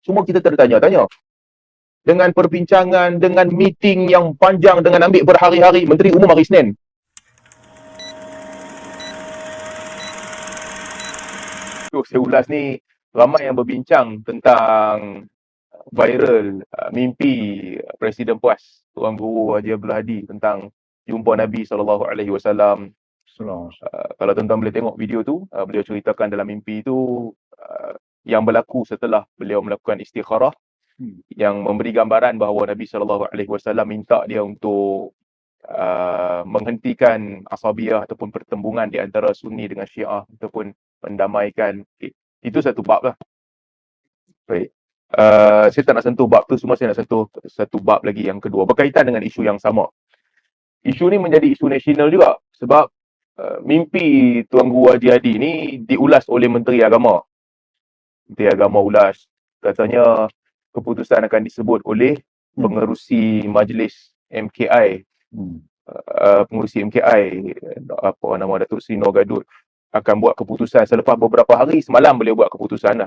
Semua kita tertanya-tanya. Dengan perbincangan, dengan meeting yang panjang, dengan ambil berhari-hari, Menteri Umum hari Senin. Saya ulas ni, ramai yang berbincang tentang viral mimpi Presiden PUAS, Tuan Guru Haji Abdul Hadi tentang jumpa Nabi SAW. Kalau tuan-tuan boleh tengok video tu, beliau ceritakan dalam mimpi tu yang berlaku setelah beliau melakukan istikharah, yang memberi gambaran bahawa Nabi SAW minta dia untuk menghentikan asabiyah ataupun pertembungan di antara Sunni dengan Syiah ataupun mendamaikan. Itu satu bab lah. Baik. Saya tak nak sentuh bab tu semua, saya nak sentuh satu bab lagi yang kedua berkaitan dengan isu yang sama. Isu ni menjadi isu nasional juga sebab mimpi Tuan Guru Haji Hadi ni diulas oleh Menteri Agama. Menteri Agama ulas, katanya keputusan akan disebut oleh pengerusi majlis MKI. Pengerusi MKI, apa nama, Datuk Seri Noor Gadut akan buat keputusan selepas beberapa hari. Semalam beliau buat keputusan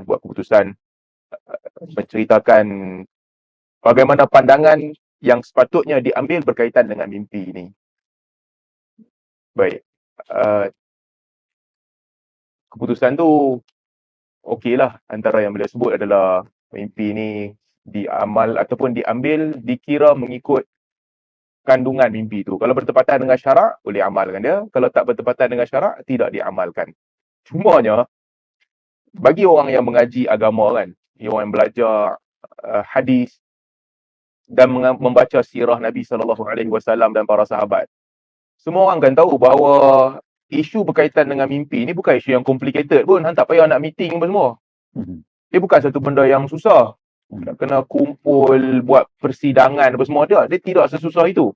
menceritakan bagaimana pandangan yang sepatutnya diambil berkaitan dengan mimpi ini. Baik. Keputusan tu okeylah. Antara yang beliau sebut adalah mimpi ini diamal ataupun dikira mengikut kandungan mimpi itu. Kalau bertepatan dengan syarak, boleh amalkan dia. Kalau tak bertepatan dengan syarak, tidak diamalkan. Cumanya, bagi orang yang mengaji agama kan, orang yang belajar hadis dan membaca sirah Nabi SAW dan para sahabat, semua orang kan tahu bahawa isu berkaitan dengan mimpi ni bukan isu yang complicated pun. Tak payah nak meeting pun semua. Dia bukan satu benda yang susah. Nak kena kumpul, buat persidangan apa semua dia. Dia tidak sesusah itu.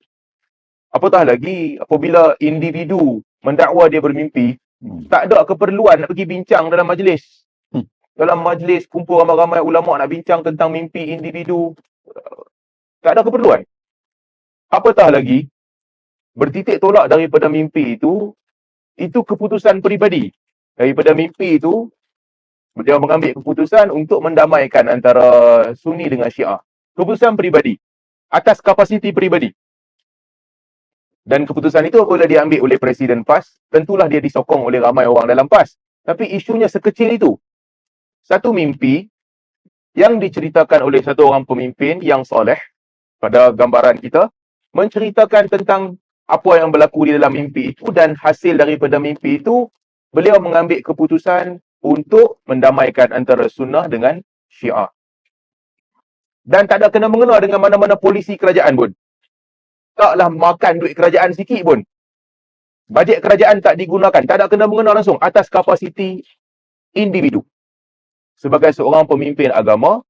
Apatah lagi apabila individu mendakwa dia bermimpi, tak ada keperluan nak pergi bincang dalam majlis. Dalam majlis kumpul ramai-ramai ulama nak bincang tentang mimpi individu, tak ada keperluan. Apatah lagi bertitik tolak daripada mimpi itu keputusan peribadi. Daripada mimpi itu, dia mengambil keputusan untuk mendamaikan antara Sunni dengan Syiah. Keputusan peribadi. Atas kapasiti peribadi. Dan keputusan itu apabila diambil oleh Presiden PAS, tentulah dia disokong oleh ramai orang dalam PAS. Tapi isunya sekecil itu. Satu mimpi yang diceritakan oleh satu orang pemimpin yang soleh, pada gambaran kita, menceritakan tentang apa yang berlaku di dalam mimpi itu, dan hasil daripada mimpi itu, beliau mengambil keputusan untuk mendamaikan antara sunnah dengan Syiah. Dan tak ada kena-mengena dengan mana-mana polisi kerajaan pun. Taklah makan duit kerajaan sikit pun. Bajet kerajaan tak digunakan. Tak ada kena-mengena langsung atas kapasiti individu. Sebagai seorang pemimpin agama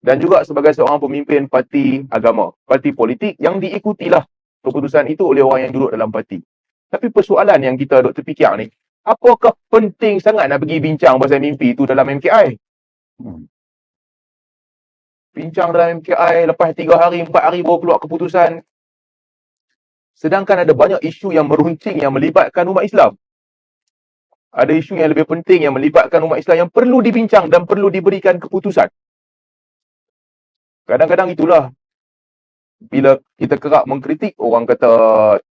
dan juga sebagai seorang pemimpin parti agama, parti politik yang diikutilah keputusan itu oleh orang yang duduk dalam parti. Tapi persoalan yang kita duk terfikir ni, apakah penting sangat nak pergi bincang pasal mimpi itu dalam MKI? Bincang dalam MKI, lepas 3 hari, 4 hari baru keluar keputusan. Sedangkan ada banyak isu yang meruncing yang melibatkan umat Islam. Ada isu yang lebih penting yang melibatkan umat Islam yang perlu dibincang dan perlu diberikan keputusan. Kadang-kadang itulah, bila kita kerap mengkritik, orang kata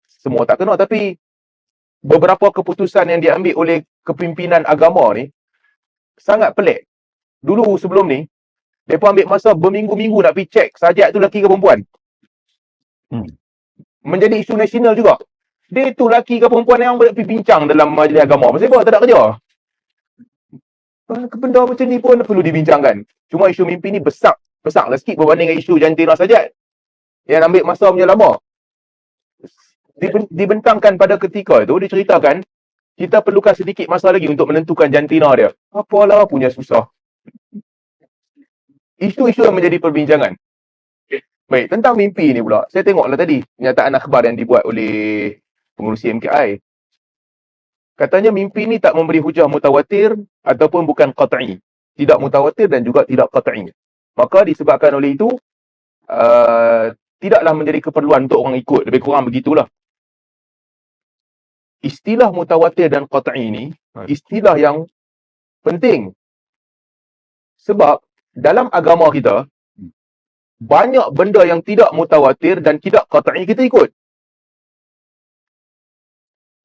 semua tak kena. Tapi beberapa keputusan yang diambil oleh kepimpinan agama ni sangat pelik. Dulu sebelum ni, mereka ambil masa berminggu-minggu nak pergi cek sajak tu lelaki ke perempuan. Menjadi isu nasional juga. Dia tu lelaki ke perempuan yang boleh pergi bincang dalam majlis agama. Pasal apa? Tak ada kerja. Benda macam ni pun perlu dibincangkan. Cuma isu mimpi ni besar lah sikit berbanding dengan isu jantina sajak yang ambil masa punya lama. Dibentangkan pada ketika itu, diceritakan kita perlukan sedikit masa lagi untuk menentukan jantina dia. Apalah punya susah. Isu-isu yang menjadi perbincangan. Baik, tentang mimpi ni pula. Saya tengoklah tadi pernyataan akhbar yang dibuat oleh pengurusi MKI. Katanya mimpi ni tak memberi hujah mutawatir ataupun bukan qat'i. Tidak mutawatir dan juga tidak qat'i. Maka disebabkan oleh itu, tidaklah menjadi keperluan untuk orang ikut. Lebih kurang begitulah. Istilah mutawatir dan qat'i ni, istilah yang penting. Sebab dalam agama kita, banyak benda yang tidak mutawatir dan tidak qat'i kita ikut.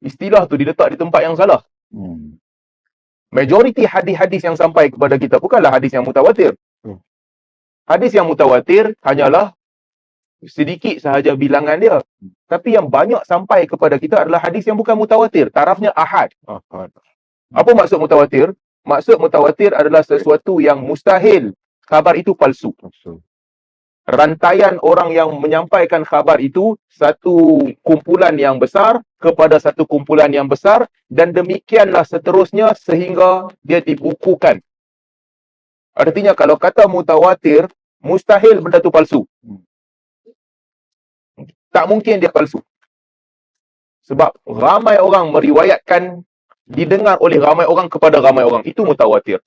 Istilah tu diletak di tempat yang salah. Majoriti hadis-hadis yang sampai kepada kita bukanlah hadis yang mutawatir. Hadis yang mutawatir hanyalah sedikit sahaja bilangan dia. Tapi yang banyak sampai kepada kita adalah hadis yang bukan mutawatir. Tarafnya ahad. Apa maksud mutawatir? Maksud mutawatir adalah sesuatu yang mustahil khabar itu palsu. Rantaian orang yang menyampaikan khabar itu satu kumpulan yang besar kepada satu kumpulan yang besar, dan demikianlah seterusnya sehingga dia dibukukan. Artinya kalau kata mutawatir, mustahil benda tu palsu. Tak mungkin dia palsu. Sebab ramai orang meriwayatkan, didengar oleh ramai orang kepada ramai orang. Itu mutawatir.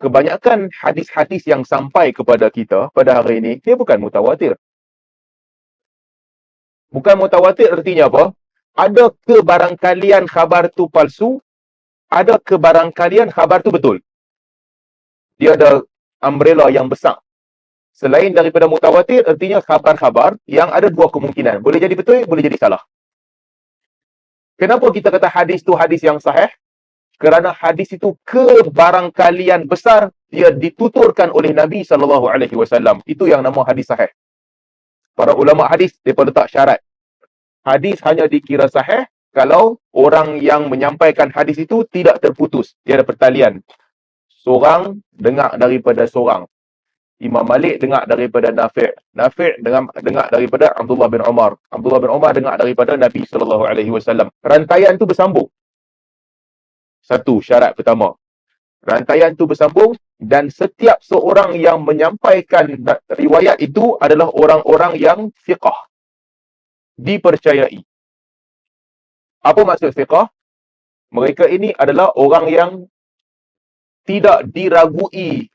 Kebanyakan hadis-hadis yang sampai kepada kita pada hari ini, dia bukan mutawatir. Bukan mutawatir artinya apa? Ada kebarangkalian khabar tu palsu, ada kebarangkalian khabar tu betul. Dia ada umbrella yang besar. Selain daripada mutawatir, artinya khabar-khabar yang ada dua kemungkinan. Boleh jadi betul, boleh jadi salah. Kenapa kita kata hadis tu hadis yang sahih? Kerana hadis itu kebarangkalian besar dia dituturkan oleh Nabi SAW. Itu yang nama hadis sahih. Para ulama hadis, mereka letak syarat. Hadis hanya dikira sahih kalau orang yang menyampaikan hadis itu tidak terputus. Dia ada pertalian. Seorang dengar daripada seorang. Imam Malik dengar daripada Nafi'. Nafi' dengar daripada Abdullah bin Umar. Abdullah bin Umar dengar daripada Nabi SAW. Rantaian itu bersambung. Satu syarat pertama. Rantaian itu bersambung dan setiap seorang yang menyampaikan riwayat itu adalah orang-orang yang fiqah. Dipercayai. Apa maksud fiqah? Mereka ini adalah orang yang tidak diragui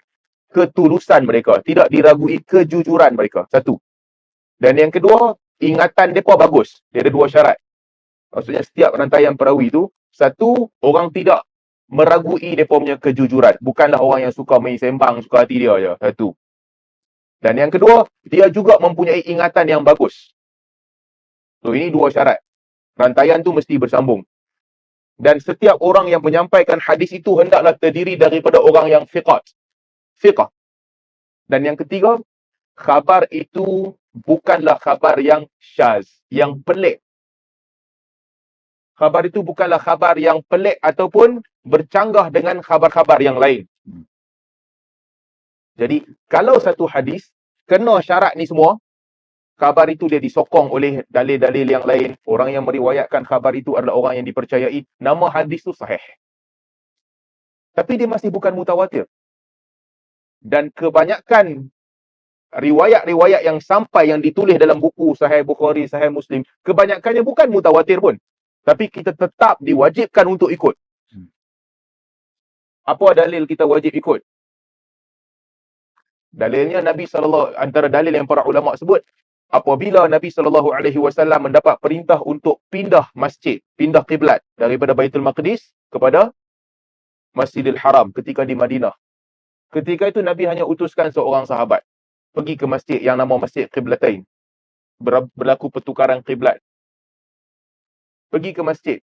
ketulusan mereka. Tidak diragui kejujuran mereka. Satu. Dan yang kedua, ingatan mereka bagus. Dia ada dua syarat. Maksudnya setiap rantaian perawi itu, satu, orang tidak meragui mereka punya kejujuran. Bukanlah orang yang suka main sembang, suka hati dia je. Satu. Dan yang kedua, dia juga mempunyai ingatan yang bagus. So, ini dua syarat. Rantaian tu mesti bersambung. Dan setiap orang yang menyampaikan hadis itu hendaklah terdiri daripada orang yang fiqah. Dan yang ketiga, khabar itu bukanlah khabar yang syaz, yang pelik. Khabar itu bukanlah khabar yang pelik ataupun bercanggah dengan khabar-khabar yang lain. Jadi, kalau satu hadis kena syarat ni semua, khabar itu dia disokong oleh dalil-dalil yang lain. Orang yang meriwayatkan khabar itu adalah orang yang dipercayai. Nama hadis itu sahih. Tapi dia masih bukan mutawatir. Dan kebanyakan riwayat-riwayat yang sampai yang ditulis dalam buku Sahih Bukhari, Sahih Muslim, kebanyakannya bukan mutawatir pun. Tapi kita tetap diwajibkan untuk ikut. Apa dalil kita wajib ikut? Dalilnya Nabi antara dalil yang para ulama sebut, apabila Nabi SAW mendapat perintah untuk pindah masjid, pindah kiblat daripada Baitul Maqdis kepada Masjidil Haram ketika di Madinah. Ketika itu Nabi hanya utuskan seorang sahabat pergi ke masjid yang nama Masjid Qiblatain. Berlaku pertukaran kiblat. Pergi ke masjid.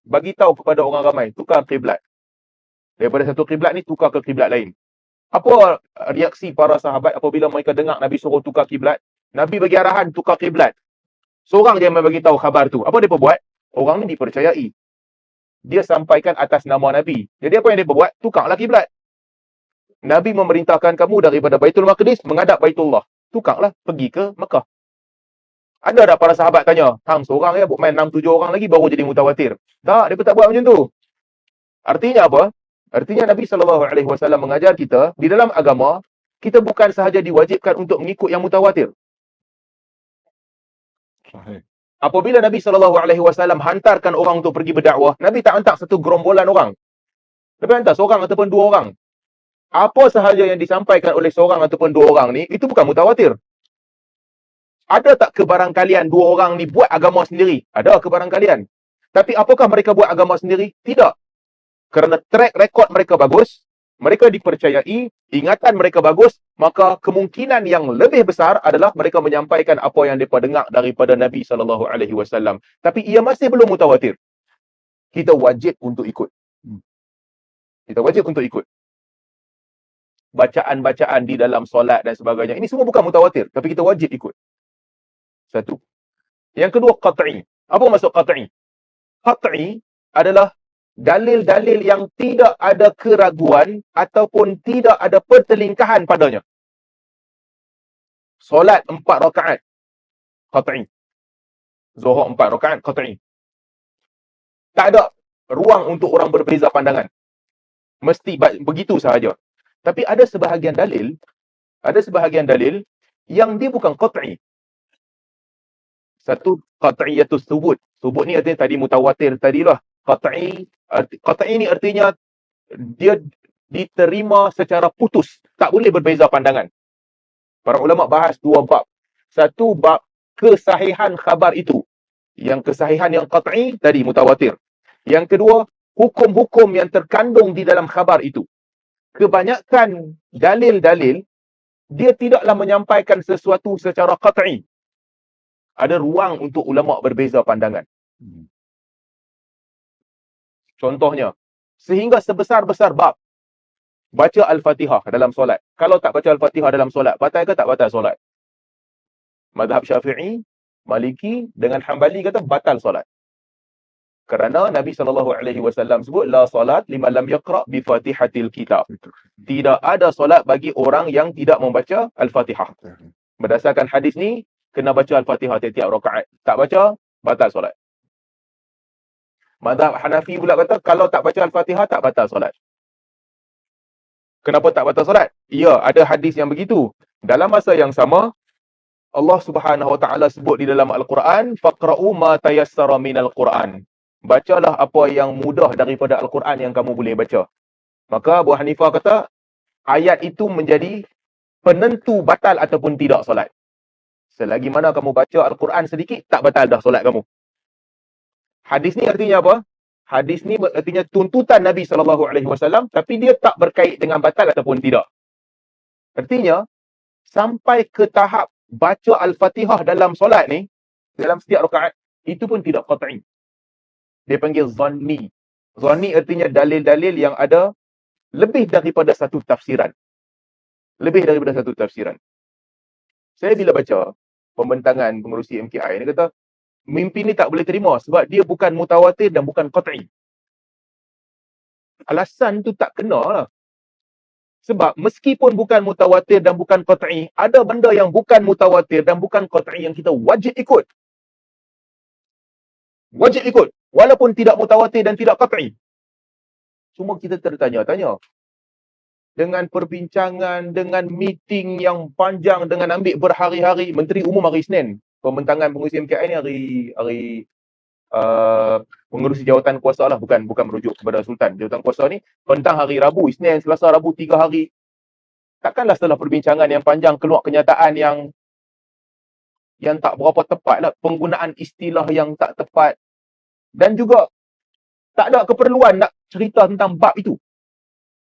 Bagi tahu kepada orang ramai, tukar kiblat. Daripada satu kiblat ni tukar ke kiblat lain. Apa reaksi para sahabat apabila mereka dengar Nabi suruh tukar kiblat? Nabi bagi arahan tukar kiblat. Seorang dia bagi tahu khabar tu. Apa dia buat? Orang ni dipercayai. Dia sampaikan atas nama Nabi. Jadi apa yang dia buat? Tukarlah kiblat. Nabi memerintahkan kamu daripada Baitul Maqdis menghadap Baitullah. Tukarlah, pergi ke Mekah. Ada tak para sahabat tanya, hang seorang ya, buat main 6-7 orang lagi baru jadi mutawatir? Tak, dia pun tak buat macam tu. Artinya apa? Artinya Nabi SAW mengajar kita, di dalam agama, kita bukan sahaja diwajibkan untuk mengikut yang mutawatir. Apabila Nabi SAW hantarkan orang untuk pergi berdakwah, Nabi tak hantar satu gerombolan orang. Nabi hantar seorang ataupun dua orang. Apa sahaja yang disampaikan oleh seorang ataupun dua orang ni, itu bukan mutawatir. Ada tak kebarangkalian dua orang ni buat agama sendiri? Ada kebarangkalian. Tapi apakah mereka buat agama sendiri? Tidak. Kerana track record mereka bagus, mereka dipercayai, ingatan mereka bagus, maka kemungkinan yang lebih besar adalah mereka menyampaikan apa yang mereka dengar daripada Nabi SAW. Tapi ia masih belum mutawatir. Kita wajib untuk ikut. Kita wajib untuk ikut. Bacaan-bacaan di dalam solat dan sebagainya. Ini semua bukan mutawatir, tapi kita wajib ikut. Satu. Yang kedua, qat'i. Apa maksud qat'i? Qat'i adalah dalil-dalil yang tidak ada keraguan ataupun tidak ada pertelingkahan padanya. Solat 4 rakaat, qat'i. Zuhur 4 rakaat, qat'i. Tak ada ruang untuk orang berbeza pandangan. Mesti begitu sahaja. Tapi ada sebahagian dalil yang dia bukan qat'i. Satu, qat'iyatus thubut. Thubut ni artinya tadi mutawatir tadilah. Qat'i ni artinya dia diterima secara putus. Tak boleh berbeza pandangan. Para ulama bahas dua bab. Satu, bab kesahihan khabar itu. Yang kesahihan yang qat'i tadi mutawatir. Yang kedua, hukum-hukum yang terkandung di dalam khabar itu. Kebanyakan dalil-dalil dia tidaklah menyampaikan sesuatu secara qat'i. Ada ruang untuk ulama berbeza pandangan. Contohnya, sehingga sebesar-besar bab baca Al-Fatihah dalam solat. Kalau tak baca Al-Fatihah dalam solat, batal ke tak batal solat? Mazhab Syafi'i, Maliki dengan Hanbali kata batal solat. Kerana Nabi SAW sebut la solat liman lam yaqra bi Fatihatil Kitab. Tidak ada solat bagi orang yang tidak membaca Al-Fatihah. Berdasarkan hadis ni, kena baca Al-Fatihah tiap-tiap rakaat. Tak baca, batal solat. Mazhab Hanafi pula kata kalau tak baca Al-Fatihah tak batal solat. Kenapa tak batal solat? Ya, ada hadis yang begitu. Dalam masa yang sama, Allah Subhanahu Wa Taala sebut di dalam Al-Quran, faqra'u ma tayassara minal Quran. Bacalah apa yang mudah daripada Al-Quran yang kamu boleh baca. Maka Abu Hanifah kata, ayat itu menjadi penentu batal ataupun tidak solat. Selagi mana kamu baca Al-Quran sedikit, tak batal dah solat kamu. Hadis ni artinya apa? Hadis ni artinya tuntutan Nabi SAW, tapi dia tak berkait dengan batal ataupun tidak. Artinya, sampai ke tahap baca Al-Fatihah dalam solat ni, dalam setiap rakaat, itu pun tidak qat'i. Dia panggil zanni. Zanni artinya dalil-dalil yang ada lebih daripada satu tafsiran. Lebih daripada satu tafsiran. Saya bila baca pembentangan pengerusi MKI ni kata, mimpi ni tak boleh terima sebab dia bukan mutawatir dan bukan qat'i. Alasan tu tak kena lah. Sebab meskipun bukan mutawatir dan bukan qat'i, ada benda yang bukan mutawatir dan bukan qat'i yang kita wajib ikut. Wajib ikut. Walaupun tidak mutawatir dan tidak qat'i. Cuma kita tertanya-tanya. Dengan perbincangan, dengan meeting yang panjang, dengan ambil berhari-hari. Menteri Umum hari Isnin. Pembentangan pengurusi MKI ni hari pengurusi jawatan kuasa lah. Bukan merujuk kepada Sultan. Jawatan kuasa ni tentang hari Rabu, Isnin, Selasa, Rabu, 3 hari. Takkanlah setelah perbincangan yang panjang keluar kenyataan yang tak berapa tepat lah. Penggunaan istilah yang tak tepat. Dan juga tak ada keperluan nak cerita tentang bab itu.